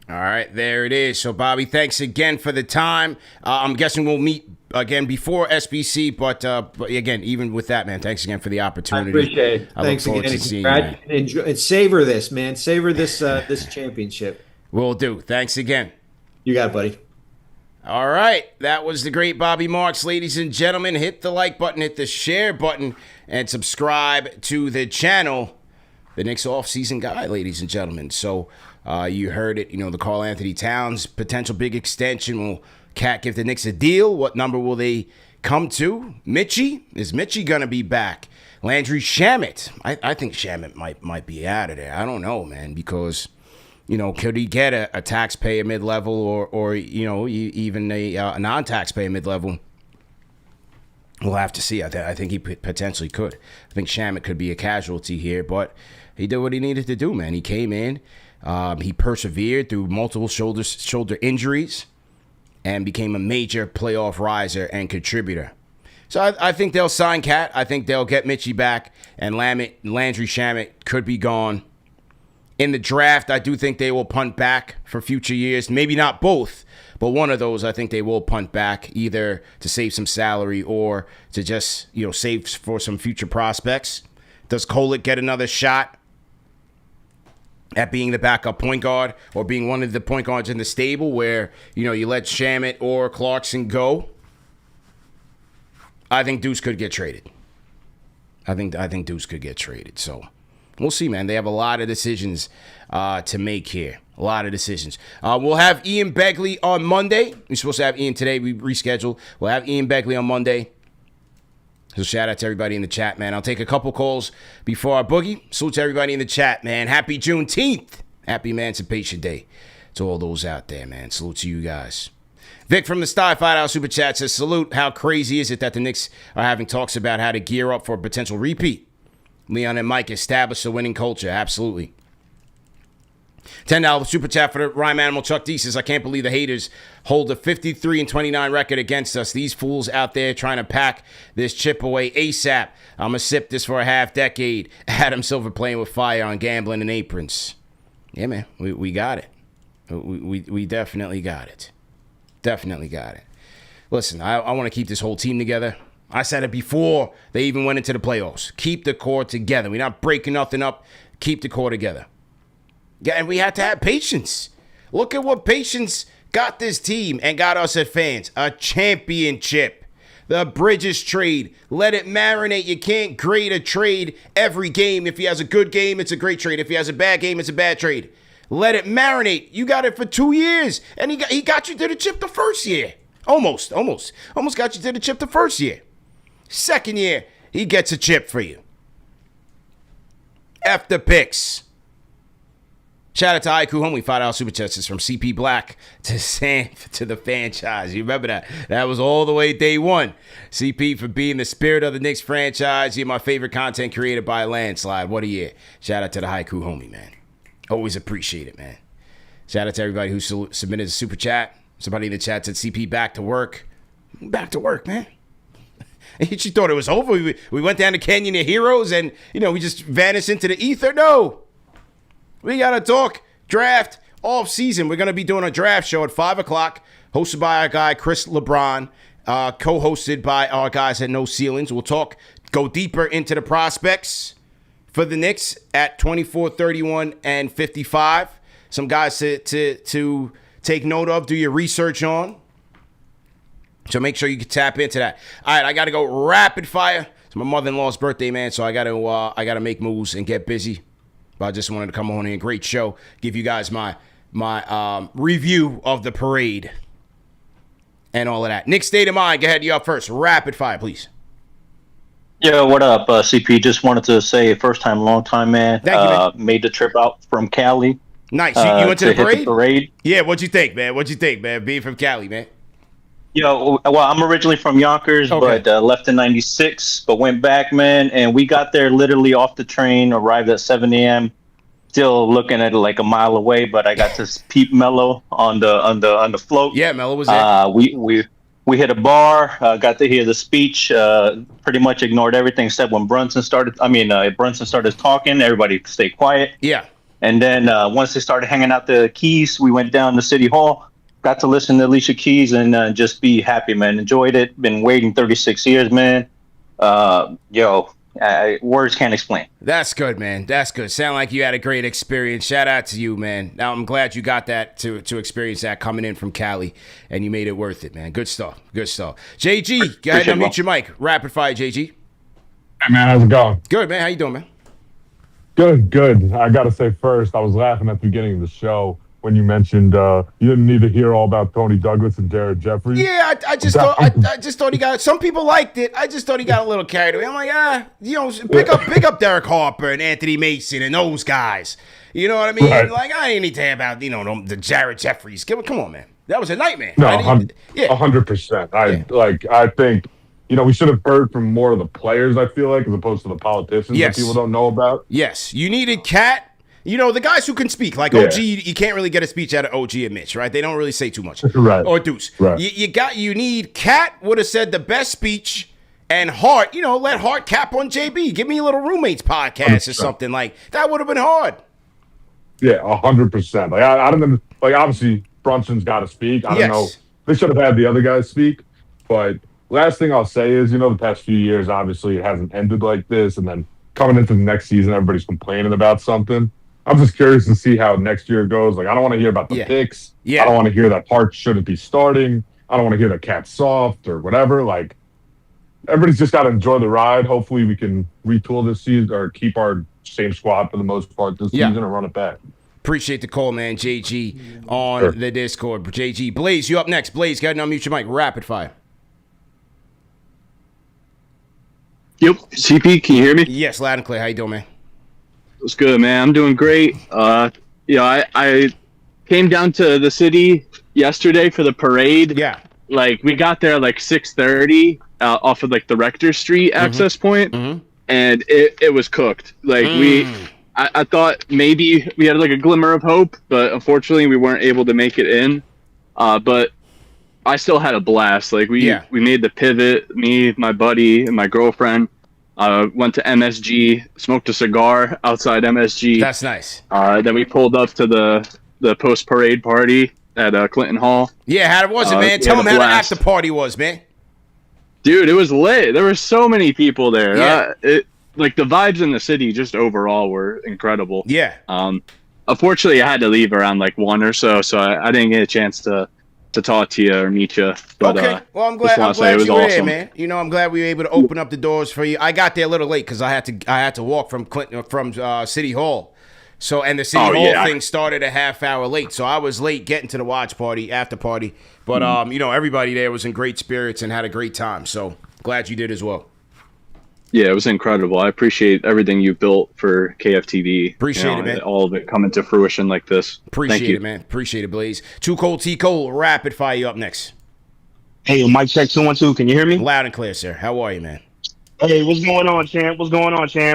All right, there it is. So, Bobby, thanks again for the time. I'm guessing we'll meet again before SBC, but again, even with that, man, thanks again for the opportunity. I appreciate it. Thanks again. To seeing you, man. Enjoy, and savor this, man. Savor this this championship. Will do. Thanks again. You got it, buddy. All right, that was the great Bobby Marks. Ladies and gentlemen, hit the like button, hit the share button, and subscribe to the channel. The Knicks offseason guy, ladies and gentlemen. So you heard it, the Karl-Anthony Towns potential big extension. Will Cat give the Knicks a deal? What number will they come to? Mitchie? Is Mitchie going to be back? Landry Shamet. I think Shamet might be out of there. I don't know, man, because... could he get a taxpayer mid-level or even a non-taxpayer mid-level? We'll have to see. I think he potentially could. I think Shamet could be a casualty here, but he did what he needed to do, man. He came in, he persevered through multiple shoulder injuries, and became a major playoff riser and contributor. So I think they'll sign Cat. I think they'll get Mitchie back, and Landry Shamet could be gone. In the draft, I do think they will punt back for future years. Maybe not both, but one of those I think they will punt back, either to save some salary or to just, save for some future prospects. Does Kolek get another shot at being the backup point guard or being one of the point guards in the stable where, you let Shamet or Clarkson go? I think Deuce could get traded. I think Deuce could get traded, so... We'll see, man. They have a lot of decisions to make here. A lot of decisions. We'll have Ian Begley on Monday. We're supposed to have Ian today. We rescheduled. We'll have Ian Begley on Monday. So shout out to everybody in the chat, man. I'll take a couple calls before our boogie. Salute to everybody in the chat, man. Happy Juneteenth. Happy Emancipation Day to all those out there, man. Salute to you guys. Vic from the Sty $5 Super Chat says, salute. How crazy is it that the Knicks are having talks about how to gear up for a potential repeat? Leon and Mike established a winning culture. Absolutely. $10 super chat for the Rhyme Animal. Chuck D says, I can't believe the haters hold a 53-29 record against us. These fools out there trying to pack this chip away ASAP. I'm going to sip this for a half decade. Adam Silver playing with fire on gambling and aprons. Yeah, man. We got it. We definitely got it. Definitely got it. Listen, I want to keep this whole team together. I said it before they even went into the playoffs. Keep the core together. We're not breaking nothing up. Keep the core together. Yeah, and we had to have patience. Look at what patience got this team and got us at fans. A championship. The Bridges trade. Let it marinate. You can't grade a trade every game. If he has a good game, it's a great trade. If he has a bad game, it's a bad trade. Let it marinate. You got it for 2 years. And he got you to the chip the first year. Almost got you to the chip the first year. Second year, he gets a chip for you. F the picks. Shout out to Haiku Homie, $5 super chats from CP Black to the Fanchise. You remember that? That was all the way day one. CP for being the spirit of the Knicks franchise. You're my favorite content creator by a landslide. What a year. Shout out to the Haiku Homie, man. Always appreciate it, man. Shout out to everybody who submitted a super chat. Somebody in the chat said, CP, back to work. Back to work, man. She thought it was over. We went down to Canyon of Heroes and, we just vanished into the ether. No. We got to talk draft off season. We're going to be doing a draft show at 5 o'clock, hosted by our guy, Chris LeBron, co-hosted by our guys at No Ceilings. We'll go deeper into the prospects for the Knicks at 24, 31, and 55. Some guys to take note of, do your research on. So make sure you can tap into that. All right, I got to go rapid fire. It's my mother-in-law's birthday, man, so I got to make moves and get busy. But I just wanted to come on here, great show, give you guys my review of the parade and all of that. Knicks State of Mind, go ahead, you up first. Rapid fire, please. Yeah, what up, CP? Just wanted to say, first time, long time, man. Thank you, man. Made the trip out from Cali Nice. You went to the hit the parade? parade. Yeah, what'd you think, man? What'd you think, man? Being from Cali, man. Yo, well, I'm originally from Yonkers, Okay. but left in '96, but went back, man. And we got there literally off the train, arrived at 7 a.m. Still looking at it like a mile away, but I got to peep Mello on the float. Yeah, Mello was there. We hit a bar, got to hear the speech. Pretty much ignored everything except when Brunson started. Brunson started talking. Everybody stayed quiet. Yeah. And then once they started hanging out the keys, we went down to City Hall. Got to listen to Alicia Keys and just be happy, man. Enjoyed it. Been waiting 36 years, man. Words can't explain. That's good, man. That's good. Sound like you had a great experience. Shout out to you, man. Now I'm glad you got that to experience that coming in from Cali, and you made it worth it, man. Good stuff. Good stuff. JG, go ahead and unmute your mic. Rapid fire, JG. Hey man, how's it going? Good, man. How you doing, man? Good. I gotta say first, I was laughing at the beginning of the show when you mentioned you didn't need to hear all about Tony Douglas and Derek Jeffries. Yeah, I just thought he got. Some people liked it. I just thought he got a little carried away. I'm like, pick up Derek Harper and Anthony Mason and those guys. You know what I mean? Right. Like, I ain't need to hear about the Jared Jeffries. Come on, man. That was a nightmare. No, Yeah. 100%. I think we should have heard from more of the players. I feel like as opposed to the politicians Yes. that people don't know about. Yes, you needed Cat. The guys who can speak, like Yeah. OG, you can't really get a speech out of OG and Mitch, right? They don't really say too much. Right. Or Deuce. Right. You need Cat would have said the best speech, and Hart, let Hart cap on JB. Give me a little roommates podcast or 100%. something like that. Would have been hard. Yeah, 100%. Like I don't know. Like obviously Brunson's got to speak. I don't know. They should have had the other guys speak. But last thing I'll say is, the past few years, obviously it hasn't ended like this, and then coming into the next season, everybody's complaining about something. I'm just curious to see how next year goes. Like, I don't want to hear about the picks. Yeah. I don't want to hear that Hart shouldn't be starting. I don't want to hear that Cat's soft or whatever. Like, everybody's just got to enjoy the ride. Hopefully, we can retool this season or keep our same squad for the most part this season and run it back. Appreciate the call, man. JG on the Discord. JG. Blaze, you up next. Blaze, go ahead and unmute your mic. Rapid fire. Yep. CP, can you hear me? Yes, loud and clear. How you doing, man? What's good, man? I'm doing great. I came down to the city yesterday for the parade. Yeah. Like, we got there like 6:30 off of like the Rector Street access point, and it was cooked. Like I thought maybe we had like a glimmer of hope, but unfortunately we weren't able to make it in. But I still had a blast. Like we made the pivot, me, my buddy, and my girlfriend. Went to MSG, smoked a cigar outside MSG. That's nice. Then we pulled up to the post parade party at Clinton Hall. Yeah, how was it, man? Tell them how the after party was, man. Dude, it was lit. There were so many people there. Yeah. Like the vibes in the city just overall were incredible. Yeah. Unfortunately, I had to leave around like 1 or so I didn't get a chance to talk to you or meet you. But, okay. Well, I'm glad you were awesome. here, man. I'm glad we were able to open up the doors for you. I got there a little late because I had to walk from City Hall. So, and the City Hall thing started a half hour late. So I was late getting to the watch party, after party. But, everybody there was in great spirits and had a great time. So glad you did as well. Yeah, it was incredible. I appreciate everything you built for KFTV. Appreciate it, man. All of it coming to fruition like this. Appreciate it, man. Appreciate it, Blaze. Too Cold, T Cole, rapid fire you up next. Hey, mic check 2 1 2. Can you hear me? Loud and clear, sir. How are you, man? Hey, what's going on, champ?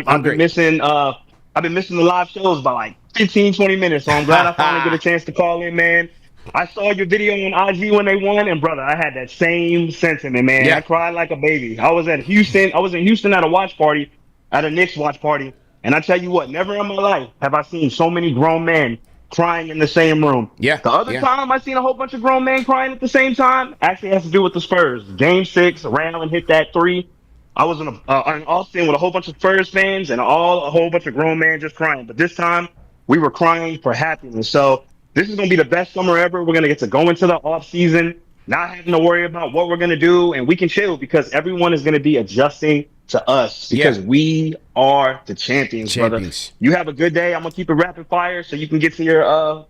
I've been missing the live shows by like 15, 20 minutes, so I'm glad I finally get a chance to call in, man. I saw your video on IG when they won, and brother, I had that same sentiment, man. Yeah. I cried like a baby. I was in Houston at a watch party, at a Knicks watch party, and I tell you what, never in my life have I seen so many grown men crying in the same rom. Yeah. The other time I seen a whole bunch of grown men crying at the same time actually has to do with the Spurs. Game 6, Randall hit that 3. I was in Austin with a whole bunch of Spurs fans and a whole bunch of grown men just crying. But this time we were crying for happiness. So this is going to be the best summer ever. We're going to get to go into the offseason, not having to worry about what we're going to do, and we can chill because everyone is going to be adjusting to us because we are the champions, brother. You have a good day. I'm going to keep it rapid fire so you can get to your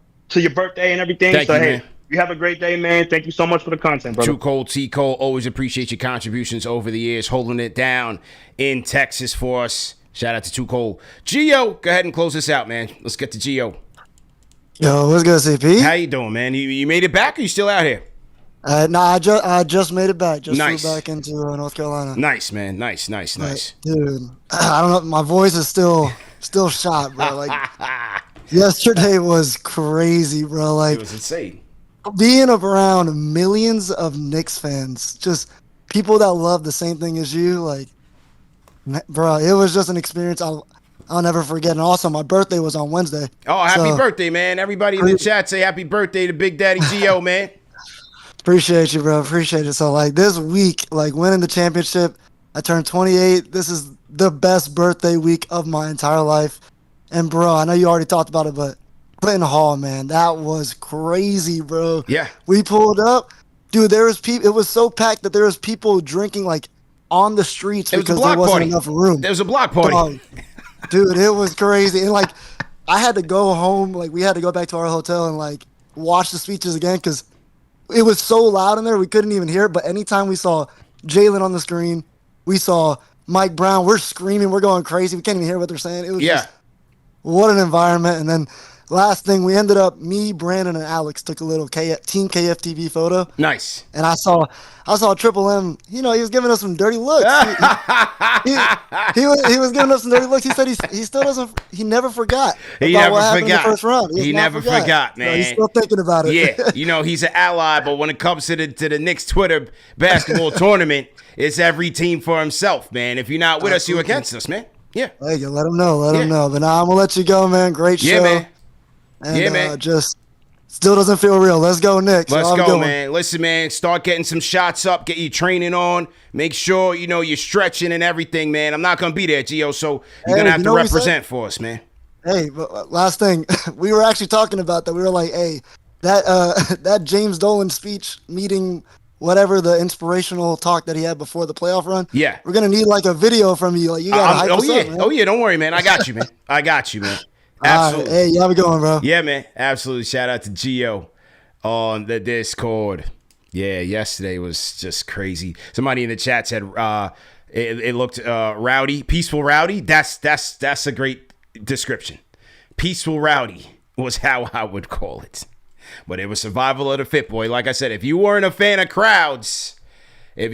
birthday and everything. Thank you, man. You have a great day, man. Thank you so much for the content, brother. Too Cold, T. Cole, always appreciate your contributions over the years, holding it down in Texas for us. Shout out to Too Cold. Gio, go ahead and close this out, man. Let's get to Gio. Yo, what's good, CP? How you doing, man? You made it back, or you still out here? Nah, I just made it back. Just Nice. flew back into North Carolina. Nice, man. Nice. Dude, I don't know. My voice is still shot, bro. Like, yesterday was crazy, bro. Like, It was insane. being around millions of Knicks fans, just people that love the same thing as you, like, bro, it was just an experience I'll never forget. And also, my birthday was on Wednesday. Oh, happy birthday, man. Everybody in the chat say happy birthday to Big Daddy Gio, man. Appreciate you, bro. Appreciate it. So, like, this week, like, winning the championship, I turned 28. This is the best birthday week of my entire life. And, bro, I know you already talked about it, but Clinton Hall, man, that was crazy, bro. Yeah. We pulled up. Dude, there was people. It was so packed that there was people drinking, like, on the streets because there wasn't enough room. There was a block party. Dude, it was crazy. And, like, I had to go home. Like, we had to go back to our hotel and, like, watch the speeches again because it was so loud in there we couldn't even hear it. But anytime we saw Jalen on the screen, we saw Mike Brown, we're screaming, we're going crazy. We can't even hear what they're saying. It was just, what an environment. And then last thing, we ended up, me, Brandon, and Alex took a little Team KFTV photo. Nice. And I saw Triple M, you know, he was giving us some dirty looks. He was giving us some dirty looks. He said he still doesn't, he never forgot about what happened in the first round. He never forgot, man. No, he's still thinking about it. Yeah, you know, he's an ally, but when it comes to the Knicks Twitter basketball tournament, it's every team for himself, man. If you're not with us, you're against us, man. Yeah. Hey, you let him know. Let him know. But now I'm going to let you go, man. Great show. Yeah, man. And, man. Just still doesn't feel real. Let's go, Knicks. Let's go, man. Listen, man, start getting some shots up. Get your training on. Make sure, you know, you're stretching and everything, man. I'm not going to be there, Gio, so you're going to have to represent for us, man. Hey, but last thing. We were actually talking about that. We were like, hey, that James Dolan speech meeting, whatever the inspirational talk that he had before the playoff run. Yeah. We're going to need like a video from you. Like, you got to hype us up, man. Oh, yeah. Don't worry, man. I got you, man. Absolutely. Hey, you have a good one, bro. Yeah, man. Absolutely. Shout out to Gio on the Discord. Yeah, yesterday was just crazy. Somebody in the chat said it looked rowdy, peaceful rowdy. That's a great description. Peaceful rowdy was how I would call it. But it was survival of the fit, boy. Like I said, if you weren't a fan of crowds, that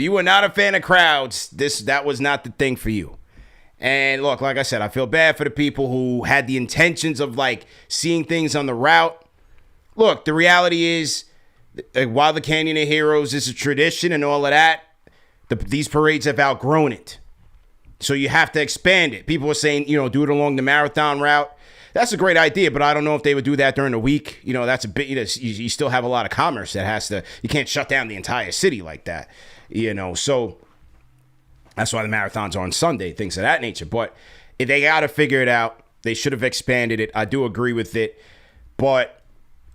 was not the thing for you. And look, like I said, I feel bad for the people who had the intentions of like seeing things on the route. Look, the reality is, while the Canyon of Heroes is a tradition and all of that, these parades have outgrown it. So you have to expand it. People are saying, you know, do it along the marathon route. That's a great idea, but I don't know if they would do that during the week. You know, that's a bit, you still have a lot of commerce that has to, you can't shut down the entire city like that, you know, so that's why the marathons are on Sunday, things of that nature. But if they got to figure it out. They should have expanded it. I do agree with it. But,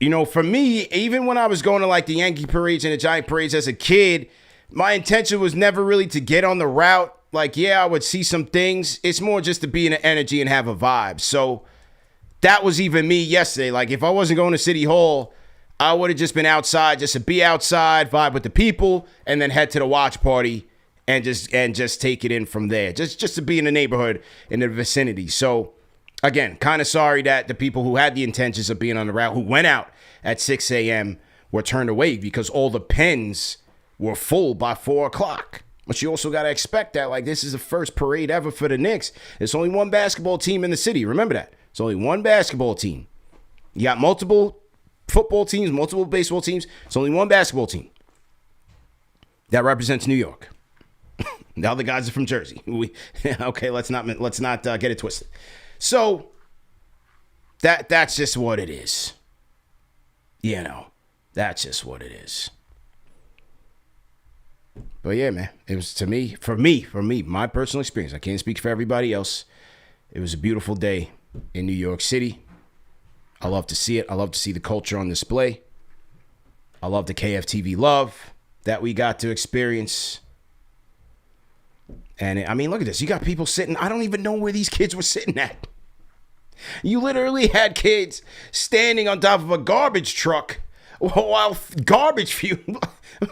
you know, for me, even when I was going to like the Yankee parades and the Giant parades as a kid, my intention was never really to get on the route. Like, yeah, I would see some things. It's more just to be in the energy and have a vibe. So that was even me yesterday. Like, if I wasn't going to City Hall, I would have just been outside, just to be outside, vibe with the people, and then head to the watch party and just take it in from there. Just to be in the neighborhood, in the vicinity. So, again, kind of sorry that the people who had the intentions of being on the route, who went out at 6 a.m., were turned away because all the pens were full by 4 o'clock. But you also got to expect that, like, this is the first parade ever for the Knicks. There's only one basketball team in the city. Remember that. It's only one basketball team. You got multiple football teams, multiple baseball teams. It's only one basketball team that represents New York. The other guys are from Jersey. Okay, let's not get it twisted. So that's just what it is. You know, that's just what it is. But yeah, man, it was for me, my personal experience. I can't speak for everybody else. It was a beautiful day in New York City. I love to see it. I love to see the culture on display. I love the KFTV love that we got to experience. And I mean, look at this. You got people sitting. I don't even know where these kids were sitting at. You literally had kids standing on top of a garbage truck while garbage fuel.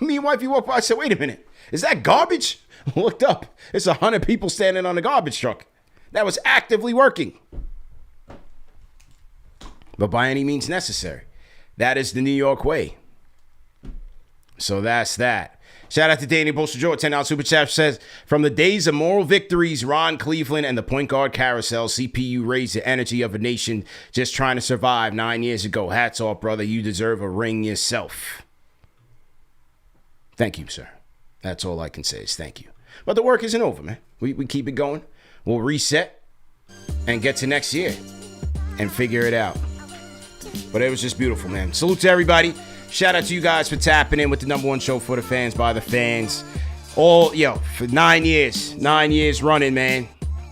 Meanwhile, if you walk by, I said, wait a minute, is that garbage? Looked up. It's 100 people standing on the garbage truck that was actively working. But by any means necessary. That is the New York way. So that's that. Shout out to Danny Bolster-Joe, $10 Super Chat says, from the days of moral victories, Ron Cleveland, and the point guard carousel, CPU raised the energy of a nation just trying to survive 9 years ago. Hats off, brother. You deserve a ring yourself. Thank you, sir. That's all I can say is thank you. But the work isn't over, man. We keep it going. We'll reset and get to next year and figure it out. But it was just beautiful, man. Salute to everybody. Shout out to you guys for tapping in with the number one show for the fans, by the fans. For 9 years. 9 years running, man.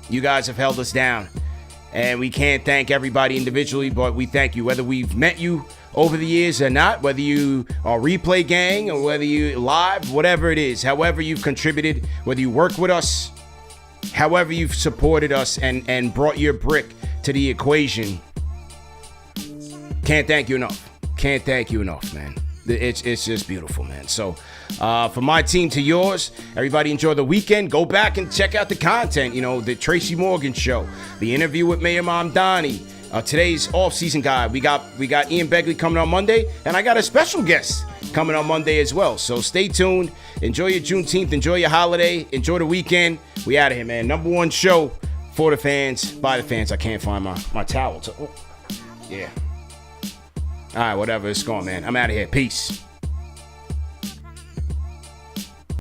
You guys have held us down. And we can't thank everybody individually, but we thank you. Whether we've met you over the years or not, whether you are replay gang or whether you live, whatever it is, however you've contributed, whether you work with us, however you've supported us and brought your brick to the equation. Can't thank you enough. Can't thank you enough, man. It's just beautiful, man. So from my team to yours, everybody enjoy the weekend. Go back and check out the content. You know, the Tracy Morgan show, the interview with Mayor Mamdani, today's off-season guide. We got Ian Begley coming on Monday, and I got a special guest coming on Monday as well. So stay tuned. Enjoy your Juneteenth. Enjoy your holiday. Enjoy the weekend. We out of here, man. Number one show for the fans, by the fans. I can't find my towel. Yeah. All right, whatever. It's gone, man. I'm out of here. Peace.